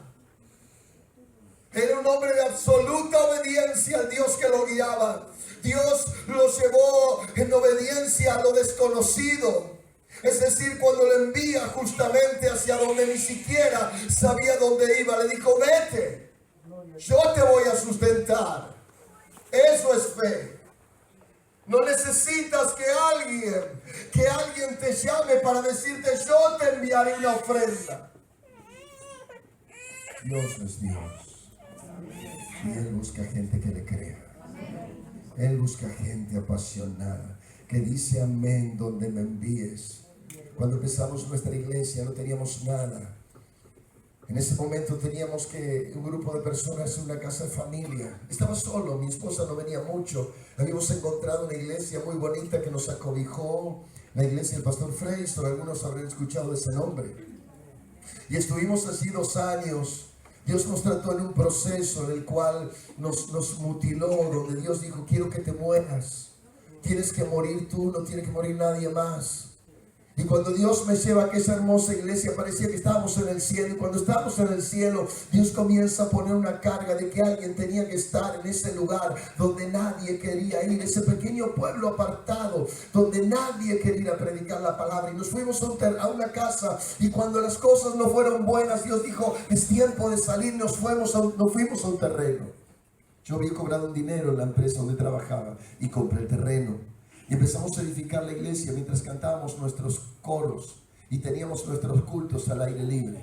Era un hombre de absoluta obediencia al Dios que lo guiaba. Dios lo llevó en obediencia a lo desconocido. Es decir, cuando lo envía justamente hacia donde ni siquiera sabía dónde iba, le dijo, vete, yo te voy a sustentar. Eso es fe. No necesitas que alguien te llame para decirte, yo te enviaré una ofrenda. Dios es Dios. Y Él busca gente que le crea. Él busca gente apasionada, que dice amén donde me envíes. Cuando empezamos nuestra iglesia no teníamos nada. En ese momento teníamos un grupo de personas en una casa de familia. Estaba solo, mi esposa no venía mucho. Habíamos encontrado una iglesia muy bonita que nos acobijó, la iglesia del pastor Freistor, algunos habrán escuchado ese nombre. Y estuvimos así 2 años. Dios nos trató en un proceso en el cual nos mutiló, donde Dios dijo, quiero que te mueras. Tienes que morir tú, no tiene que morir nadie más. Y cuando Dios me lleva a aquella hermosa iglesia, parecía que estábamos en el cielo. Y cuando estábamos en el cielo, Dios comienza a poner una carga de que alguien tenía que estar en ese lugar donde nadie quería ir. Ese pequeño pueblo apartado, donde nadie quería ir a predicar la palabra. Y nos fuimos a una casa. Y cuando las cosas no fueron buenas, Dios dijo, es tiempo de salir. Nos fuimos a un terreno. Yo había cobrado un dinero en la empresa donde trabajaba y compré el terreno. Y empezamos a edificar la iglesia mientras cantábamos nuestros coros y teníamos nuestros cultos al aire libre.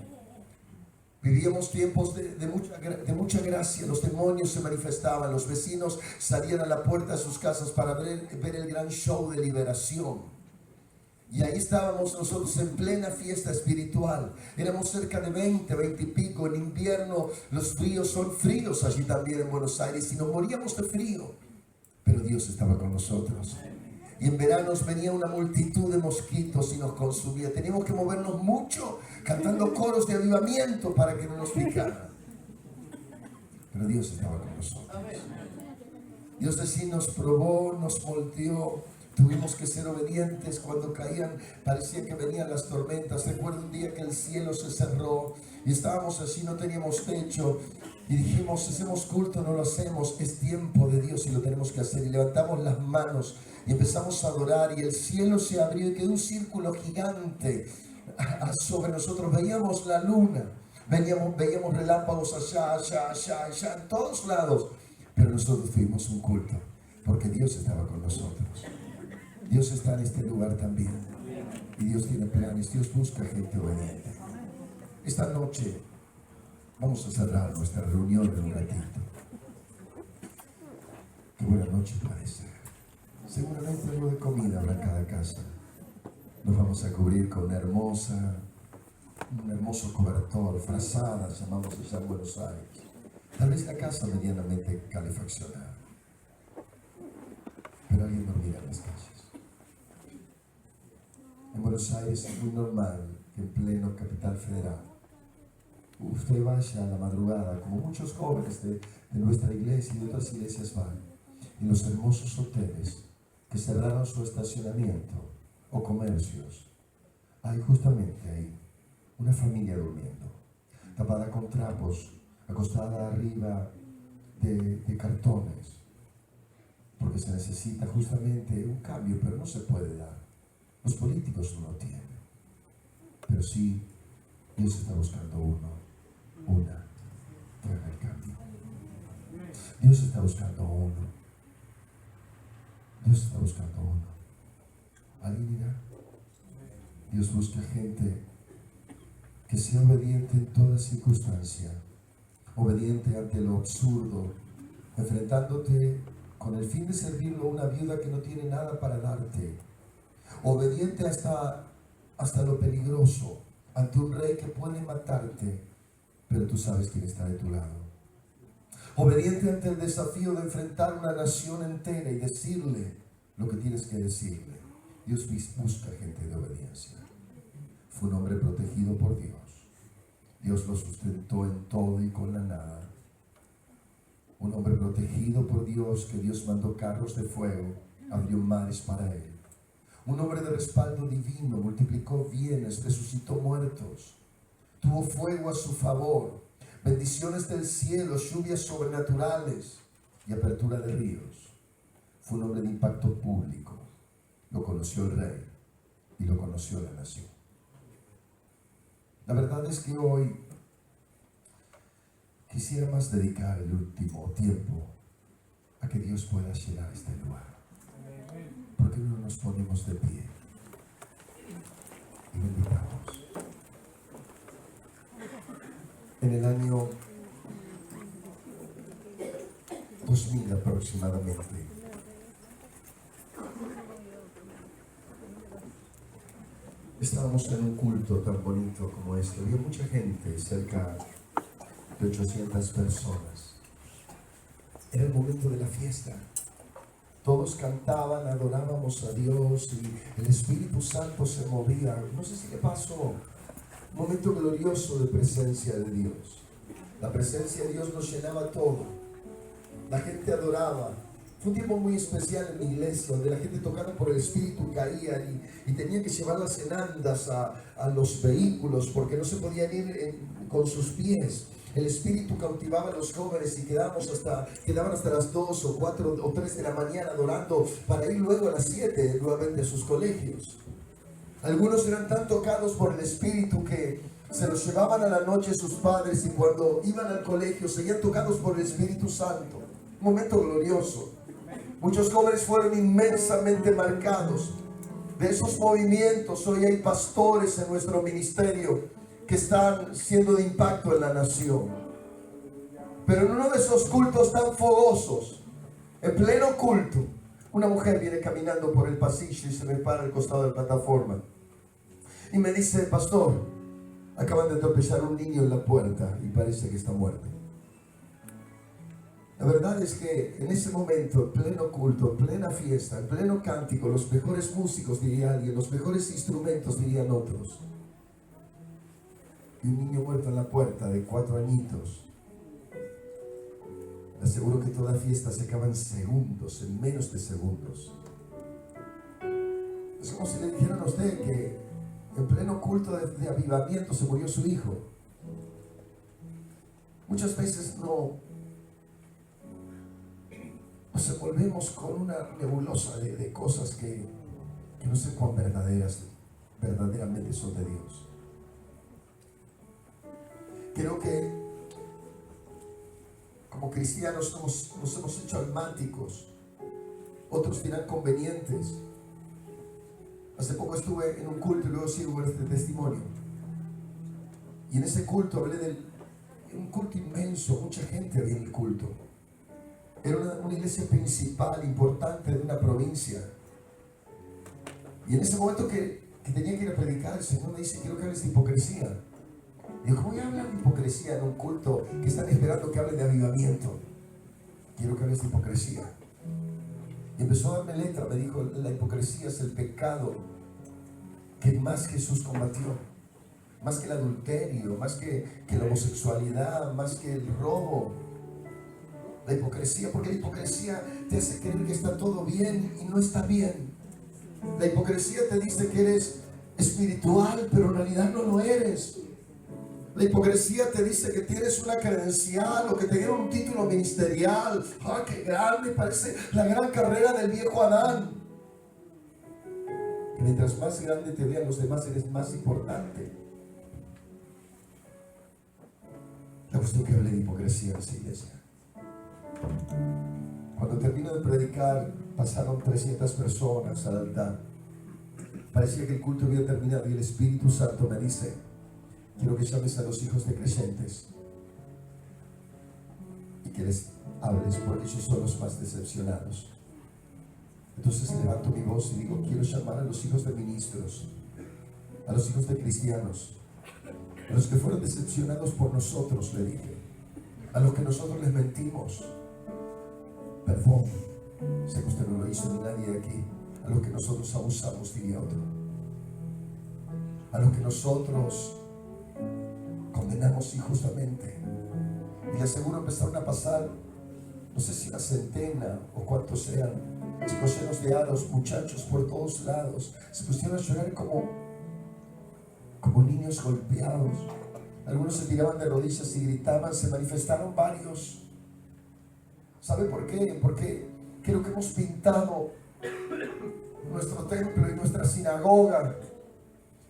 Vivíamos tiempos de mucha gracia. Los demonios se manifestaban, los vecinos salían a la puerta de sus casas para ver el gran show de liberación. Y ahí estábamos nosotros en plena fiesta espiritual. Éramos cerca de 20 y pico. En invierno los fríos son fríos allí también en Buenos Aires y nos moríamos de frío. Pero Dios estaba con nosotros. Y en veranos venía una multitud de mosquitos y nos consumía. Teníamos que movernos mucho cantando coros de avivamiento para que no nos picaran. Pero Dios estaba con nosotros. Dios así nos probó, nos moldeó. Tuvimos que ser obedientes cuando caían, parecía que venían las tormentas. Recuerdo un día que el cielo se cerró y estábamos así, no teníamos techo. Y dijimos, hacemos culto, no lo hacemos, es tiempo de Dios y lo tenemos que hacer. Y levantamos las manos y empezamos a adorar y el cielo se abrió y quedó un círculo gigante sobre nosotros. Veíamos la luna, veíamos relámpagos allá, en todos lados. Pero nosotros fuimos un culto porque Dios estaba con nosotros. Dios está en este lugar también. Y Dios tiene planes, Dios busca gente obediente. Esta noche vamos a cerrar nuestra reunión en un ratito. Qué buena noche puede ser. Seguramente algo de comida habrá en cada casa. Nos vamos a cubrir con un hermoso cobertor, frazada, llamamos allá en Buenos Aires. Tal vez la casa medianamente calefaccionada. Pero alguien dormirá en las calles. Buenos Aires es muy normal que en pleno Capital Federal usted vaya a la madrugada, como muchos jóvenes de nuestra iglesia y de otras iglesias van, en los hermosos hoteles que cerraron su estacionamiento o comercios. Hay justamente ahí una familia durmiendo, tapada con trapos, acostada arriba de cartones, porque se necesita justamente un cambio, pero no se puede dar. Los políticos no lo tienen, pero sí Dios está buscando una que haga el cambio. Dios está buscando uno. Dios está buscando uno. ¿Alguien dirá? Dios busca gente que sea obediente en toda circunstancia, obediente ante lo absurdo, enfrentándote con el fin de servirlo a una viuda que no tiene nada para darte, obediente hasta lo peligroso, ante un rey que puede matarte, pero tú sabes quién está de tu lado. Obediente ante el desafío de enfrentar una nación entera y decirle lo que tienes que decirle. Dios busca gente de obediencia. Fue un hombre protegido por Dios. Dios lo sustentó en todo y con la nada. Un hombre protegido por Dios, que Dios mandó carros de fuego, abrió mares para él. Un hombre de respaldo divino, multiplicó bienes, resucitó muertos, tuvo fuego a su favor, bendiciones del cielo, lluvias sobrenaturales y apertura de ríos. Fue un hombre de impacto público. Lo conoció el rey y lo conoció la nación. La verdad es que hoy quisiera más dedicar el último tiempo a que Dios pueda llenar este lugar. ¿Por qué no nos ponemos de pie y lo invitamos? En el año 2000 aproximadamente, estábamos en un culto tan bonito como este. Había mucha gente, cerca de 800 personas. Era el momento de la fiesta. Todos cantaban, adorábamos a Dios y el Espíritu Santo se movía. No sé si le pasó. Un momento glorioso de presencia de Dios. La presencia de Dios nos llenaba todo. La gente adoraba. Fue un tiempo muy especial en mi iglesia, donde la gente tocada por el Espíritu caía y tenía que llevar las enandas a los vehículos porque no se podían ir con sus pies. El Espíritu cautivaba a los jóvenes y quedaban hasta las 2 o 4 o 3 de la mañana adorando para ir luego a las 7 nuevamente a sus colegios. Algunos eran tan tocados por el Espíritu que se los llevaban a la noche sus padres y cuando iban al colegio seguían tocados por el Espíritu Santo. Un momento glorioso. Muchos jóvenes fueron inmensamente marcados. De esos movimientos hoy hay pastores en nuestro ministerio que están siendo de impacto en la nación. Pero en uno de esos cultos tan fogosos, en pleno culto, una mujer viene caminando por el pasillo y se me para al costado de la plataforma y me dice: pastor, acaban de atropellar un niño en la puerta y parece que está muerto. La verdad es que en ese momento, en pleno culto, en plena fiesta, en pleno cántico, los mejores músicos, diría alguien, los mejores instrumentos, dirían otros, y un niño muerto en la puerta de 4 añitos. Le aseguro que toda fiesta se acaba en segundos, en menos de segundos. Es como si le dijeran a usted que en pleno culto de avivamiento se murió su hijo. Muchas veces nos envolvemos con una nebulosa de cosas que no sé cuán verdaderamente son de Dios. Creo que como cristianos nos hemos hecho almáticos, otros dirán convenientes. Hace poco estuve en un culto y luego sigo este testimonio. Y en ese culto hablé de un culto inmenso, mucha gente había en el culto. Era una iglesia principal, importante de una provincia. Y en ese momento que tenía que ir a predicar, el Señor me dice: quiero que hables de hipocresía. Y yo: ¿cómo voy a hablar de hipocresía en un culto que están esperando que hable de avivamiento? Quiero que hables de hipocresía. Y empezó a darme letra, me dijo: la hipocresía es el pecado que más Jesús combatió, más que el adulterio, más que la homosexualidad, más que el robo, la hipocresía, porque la hipocresía te hace creer que está todo bien y no está bien. La hipocresía te dice que eres espiritual, pero en realidad no lo eres. La hipocresía te dice que tienes una credencial o que te dieron un título ministerial. ¡Ah, qué grande! Parece la gran carrera del viejo Adán. Que mientras más grande te vean los demás, eres más importante. La cuestión que hablé de hipocresía en esa iglesia. Cuando termino de predicar, pasaron 300 personas al altar. Parecía que el culto había terminado y el Espíritu Santo me dice: quiero que llames a los hijos de creyentes y que les hables, porque ellos son los más decepcionados. Entonces levanto mi voz y digo: quiero llamar a los hijos de ministros, a los hijos de cristianos, a los que fueron decepcionados por nosotros, le dije, a los que nosotros les mentimos. Perdón, sé que usted no lo hizo ni nadie de aquí. A los que nosotros abusamos, diría otro. A los que nosotros condenamos injustamente. Y le aseguro, empezaron a pasar, no sé si una centena o cuántos sean, chicos llenos de aros, muchachos por todos lados. Se pusieron a llorar como niños golpeados. Algunos se tiraban de rodillas y gritaban. Se manifestaron varios. ¿Sabe por qué? Porque creo que hemos pintado nuestro templo y nuestra sinagoga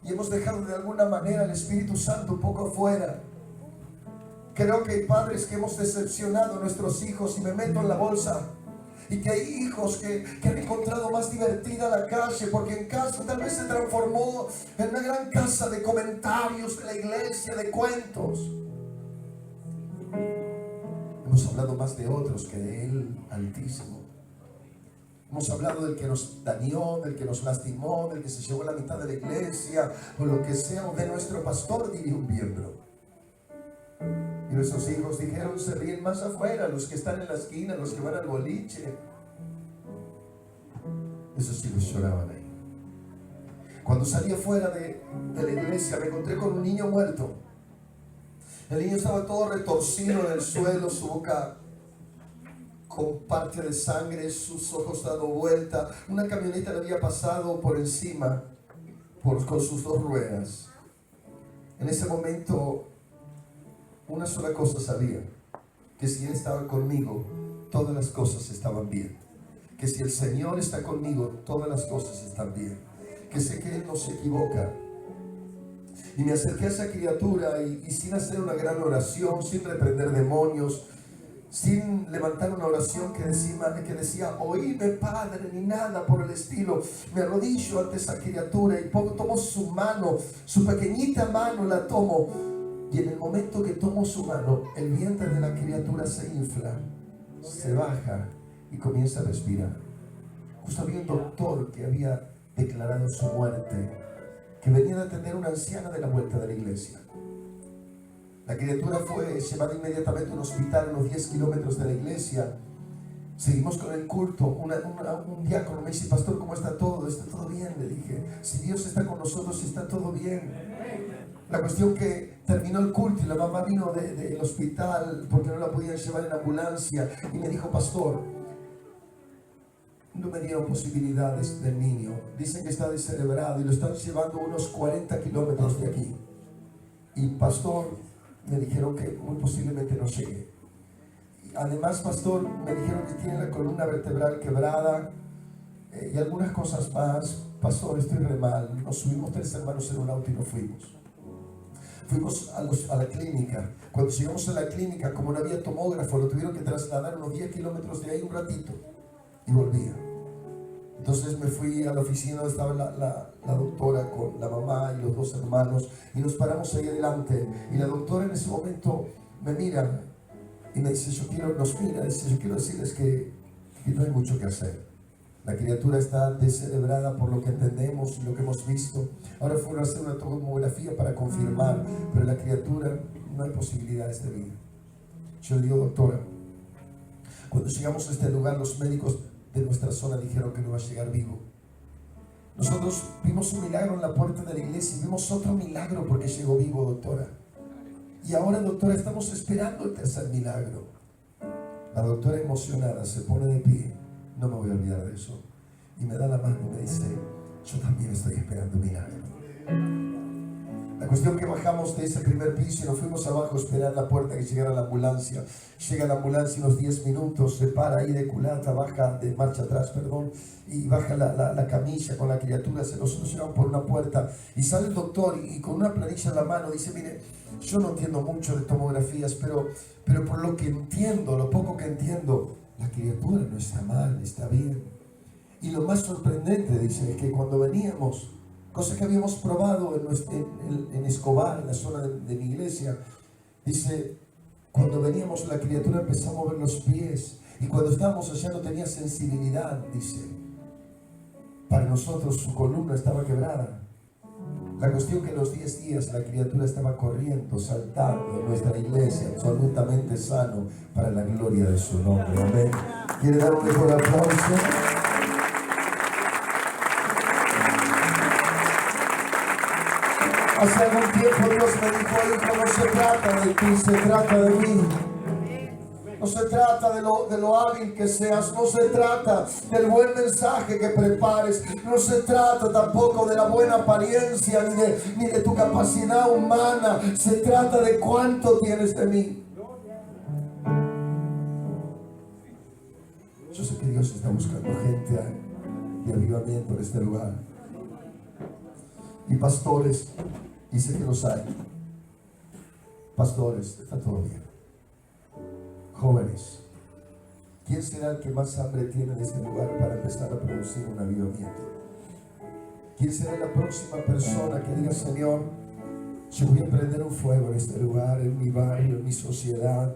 y hemos dejado de alguna manera el Espíritu Santo un poco afuera. Creo que hay padres que hemos decepcionado a nuestros hijos, y me meto en la bolsa, y que hay hijos que han encontrado más divertida la calle, porque en casa tal vez se transformó en una gran casa de comentarios de la iglesia, de cuentos. Hemos hablado más de otros que de Él Altísimo. Hemos hablado del que nos dañó, del que nos lastimó, del que se llevó la mitad de la iglesia, o lo que sea, o de nuestro pastor, diría un miembro. Y nuestros hijos dijeron: se ríen más afuera, los que están en la esquina, los que van al boliche. Esos hijos lloraban ahí. Cuando salí afuera de la iglesia, me encontré con un niño muerto. El niño estaba todo retorcido en el suelo, su boca con parte de sangre, sus ojos dando vuelta. Una camioneta le había pasado por encima con sus dos ruedas. En ese momento, una sola cosa sabía: que si Él estaba conmigo, todas las cosas estaban bien. Que si el Señor está conmigo, todas las cosas están bien. Que sé que Él no se equivoca. Y me acerqué a esa criatura y sin hacer una gran oración, sin reprender demonios, sin levantar una oración que decía oíme Padre, ni nada por el estilo, me arrodillo ante esa criatura y tomo su mano, su pequeñita mano la tomo, y en el momento que tomo su mano, el vientre de la criatura se infla, se baja y comienza a respirar. Justo había un doctor que había declarado su muerte, que venía a atender una anciana de la vuelta de la iglesia. La criatura fue llevada inmediatamente a un hospital a unos 10 kilómetros de la iglesia. Seguimos con el culto. Un diácono me dice: pastor, ¿cómo está todo? ¿Está todo bien? Le dije: si Dios está con nosotros, está todo bien. La cuestión que terminó el culto y la mamá vino del hospital porque no la podían llevar en ambulancia y me dijo: pastor, no me dieron posibilidades del niño. Dicen que está descerebrado y lo están llevando unos 40 kilómetros de aquí. Y pastor, me dijeron que muy posiblemente no llegue. Además, pastor, me dijeron que tiene la columna vertebral quebrada y algunas cosas más. Pastor, estoy re mal. Nos subimos 3 hermanos en un auto y nos fuimos. Fuimos a la clínica. Cuando llegamos a la clínica, como no había tomógrafo, lo tuvieron que trasladar unos 10 kilómetros de ahí un ratito y volvía. Entonces me fui a la oficina donde estaba la doctora con la mamá y los 2 hermanos, y nos paramos ahí adelante, y la doctora en ese momento me mira y me dice: yo quiero decirles que no hay mucho que hacer. La criatura está descerebrada por lo que entendemos y lo que hemos visto. Ahora fueron a hacer una tomografía para confirmar, pero la criatura no hay posibilidades de vida. Yo le digo: doctora, cuando llegamos a este lugar, los médicos de nuestra zona dijeron que no va a llegar vivo. Nosotros vimos un milagro en la puerta de la iglesia y vimos otro milagro porque llegó vivo, doctora. Y ahora, doctora, estamos esperando el tercer milagro. La doctora, emocionada, se pone de pie. No me voy a olvidar de eso. Y me da la mano y me dice: yo también estoy esperando un milagro. La cuestión que bajamos de ese primer piso y nos fuimos abajo a esperar la puerta que llegara la ambulancia. Llega la ambulancia unos 10 minutos, se para ahí de culata, baja de marcha atrás, perdón, y baja la camilla con la criatura, se lo solucionan por una puerta. Y sale el doctor y con una planilla en la mano dice: mire, yo no entiendo mucho de tomografías, pero por lo que entiendo, lo poco que entiendo, la criatura no está mal, está bien. Y lo más sorprendente, dice, es que cuando veníamos, cosa que habíamos probado en Escobar, en la zona de mi iglesia, dice, cuando veníamos la criatura empezó a mover los pies, y cuando estábamos allá no tenía sensibilidad, dice. Para nosotros su columna estaba quebrada. La cuestión que en los 10 días la criatura estaba corriendo, saltando en nuestra iglesia, absolutamente sano, para la gloria de su nombre. Amén. ¿Quiere dar un mejor aplauso? Hace algún tiempo Dios me dijo: hijo, no se trata de ti, se trata de mí. No se trata de lo hábil que seas, no se trata del buen mensaje que prepares, no se trata tampoco de la buena apariencia ni de tu capacidad humana, se trata de cuánto tienes de mí. Yo sé que Dios está buscando gente de avivamiento en este lugar. Y pastores, dice que los hay. Pastores, está todo bien. Jóvenes, ¿quién será el que más hambre tiene en este lugar para empezar a producir un avivamiento? ¿Quién será la próxima persona que diga: Señor, yo voy a prender un fuego en este lugar, en mi barrio, en mi sociedad?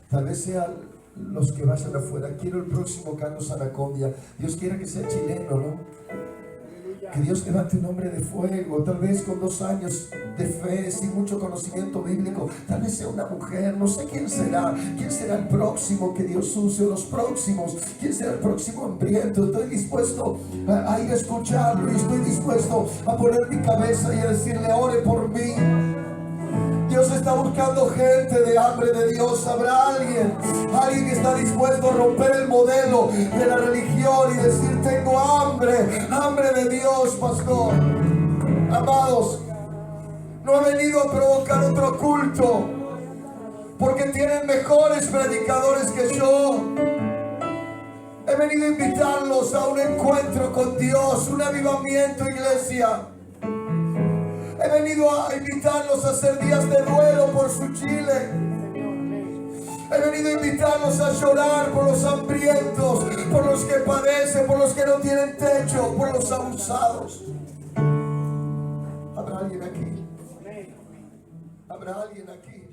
Tal vez sean los que vayan afuera. Quiero el próximo Carlos Anacondia. Dios quiera que sea chileno, ¿no? Que Dios levante un hombre de fuego, tal vez con 2 años de fe, sin mucho conocimiento bíblico, tal vez sea una mujer, no sé quién será el próximo que Dios use, o los próximos, quién será el próximo hambriento. Estoy dispuesto a ir a escucharlo y estoy dispuesto a poner mi cabeza y a decirle: ore por mí. Dios está buscando gente de hambre de Dios. Habrá alguien que está dispuesto a romper el modelo de la religión y decir: tengo hambre de Dios, pastor. Amados, no he venido a provocar otro culto porque tienen mejores predicadores que yo. He venido a invitarlos a un encuentro con Dios, un avivamiento, iglesia. He venido a invitarlos a hacer días de duelo por su Chile. He venido a invitarlos a llorar por los hambrientos, por los que padecen, por los que no tienen techo, por los abusados. ¿Habrá alguien aquí? ¿Habrá alguien aquí?